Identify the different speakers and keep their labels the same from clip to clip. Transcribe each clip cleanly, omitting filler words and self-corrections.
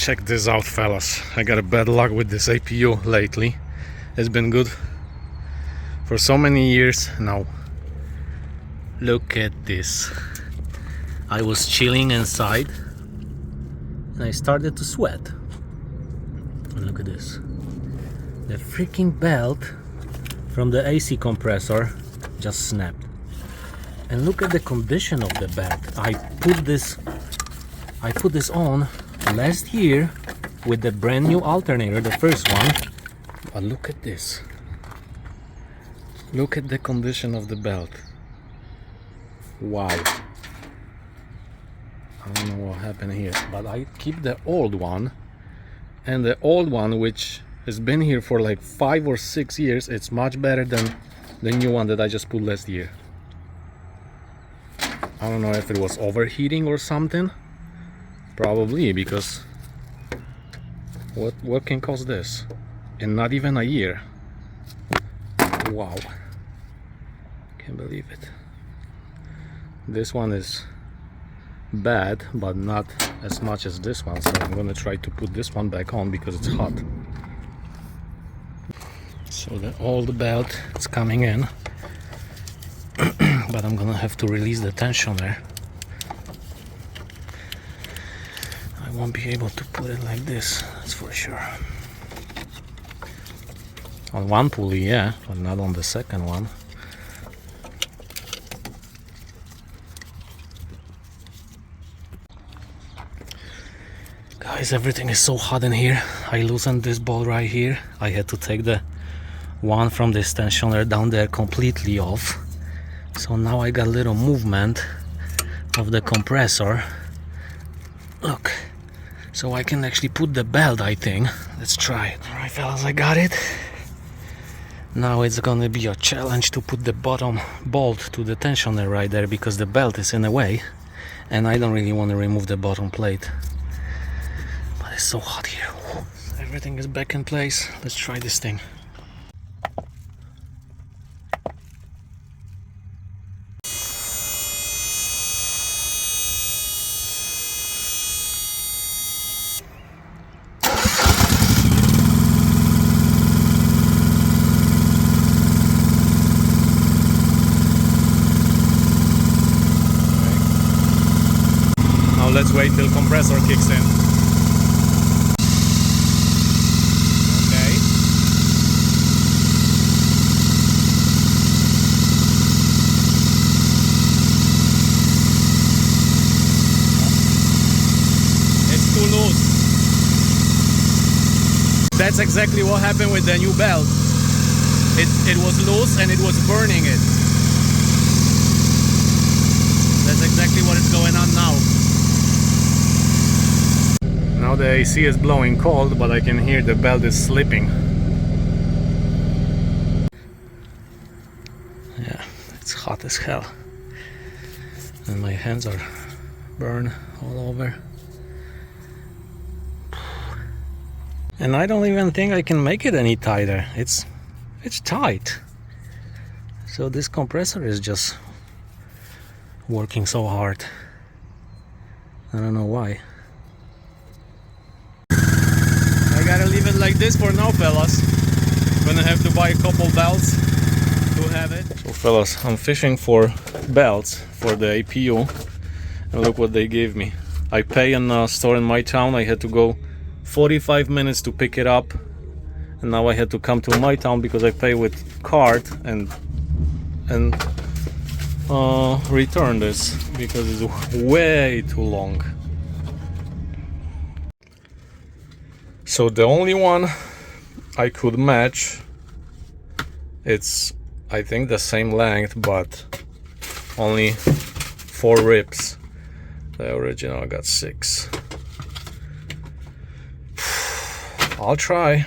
Speaker 1: Check this out, fellas. I got a bad luck with this APU lately. It's been good for so many years now. Look at this. I was chilling inside and I started to sweat. And look at this. The freaking belt from the AC compressor just snapped. And look at the condition of the belt. I put this on last year with the brand new alternator, the first one. But look at this. Look at the condition of the belt. Wow. I don't know what happened here, but I keep the old one, and the old one, which has been here for like 5 or 6 years, it's much better than the new one that I just put last year. I don't know if it was overheating or something. Probably, because what can cause this in not even a year? Wow, can't believe it. This one is bad, but not as much as this one, so I'm gonna try to put this one back on because it's hot. So the old belt is coming in, but I'm gonna have to release the tension there. I won't be able to put it like this, that's for sure. On one pulley, yeah, but not on the second one. Guys, everything is so hot in here. I loosened this bolt right here. I had to take the one from this tensioner down there completely off. So now I got a little movement of the compressor. Look. So I can actually put the belt, I think. Let's try it. Alright, fellas, I got it. Now it's gonna be a challenge to put the bottom bolt to the tensioner right there, because the belt is in the way and I don't really want to remove the bottom plate. But it's so hot here. Everything is back in place. Let's try this thing. Let's wait till compressor kicks in. Okay. It's too loose. That's exactly what happened with the new belt. It was loose and it was burning it. That's exactly what is going on now. Now the AC is blowing cold, but I can hear the belt is slipping. Yeah, it's hot as hell. And my hands are burned all over. And I don't even think I can make it any tighter. It's tight. So this compressor is just working so hard. I don't know why. I gotta leave it like this for now, fellas. I'm gonna have to buy a couple belts to have it. So fellas, I'm fishing for belts for the APU, and look what they gave me. I pay in a store in my town. I had to go 45 minutes to pick it up, and now I had to come to my town because I pay with card and return this because it's way too long. So the only one I could match, it's I think the same length, but only 4 ribs. The original got 6. I'll try.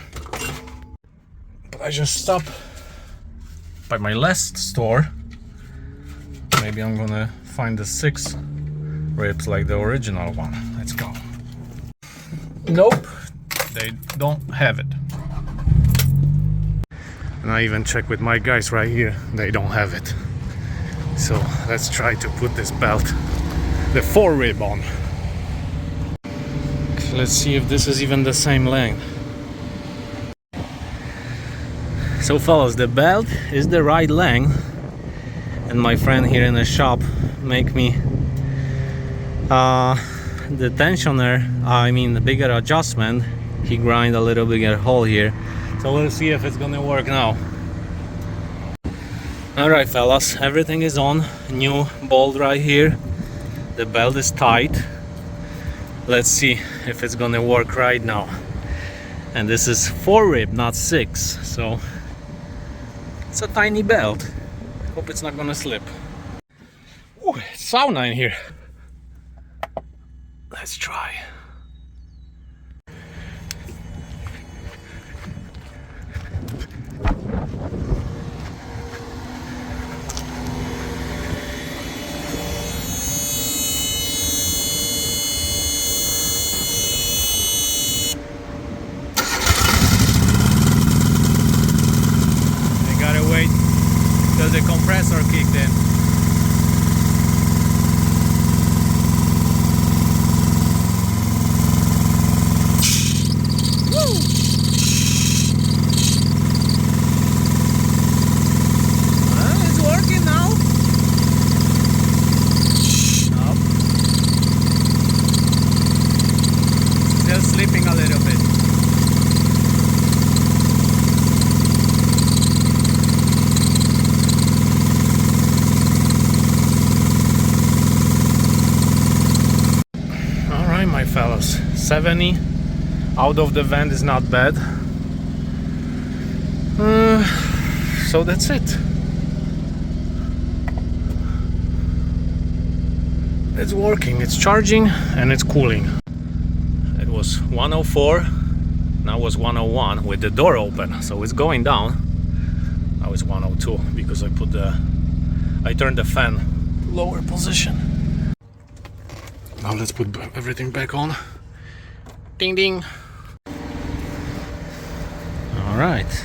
Speaker 1: But I just stopped by my last store. Maybe I'm gonna find the 6 ribs like the original one. Let's go. Nope. They don't have it. And I even checked with my guys right here. They don't have it. So let's try to put this belt, the 4 rib on. Let's see if this is even the same length. So fellas, the belt is the right length, and my friend here in the shop make me the tensioner, I mean the bigger adjustment. He grind a little bigger hole here, so we'll see if it's gonna work now. Alright fellas, everything is on. New bolt right here, the belt is tight. Let's see if it's gonna work right now. And this is 4 rib, not 6, so it's a tiny belt. Hope it's not gonna slip. Ooh, it's sauna in here. Let's try. I gotta wait till the compressor kicked in. Slipping a little bit. All right, my fellas, 70 out of the vent is not bad. So that's it. It's working, it's charging, and it's cooling. It was 104, now it was 101 with the door open, so it's going down. Now it's 102 because I turned the fan to lower position. Now let's put everything back on. Ding ding. All right.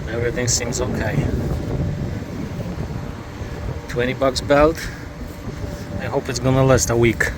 Speaker 1: Everything seems okay. $20 belt. I hope it's gonna last a week.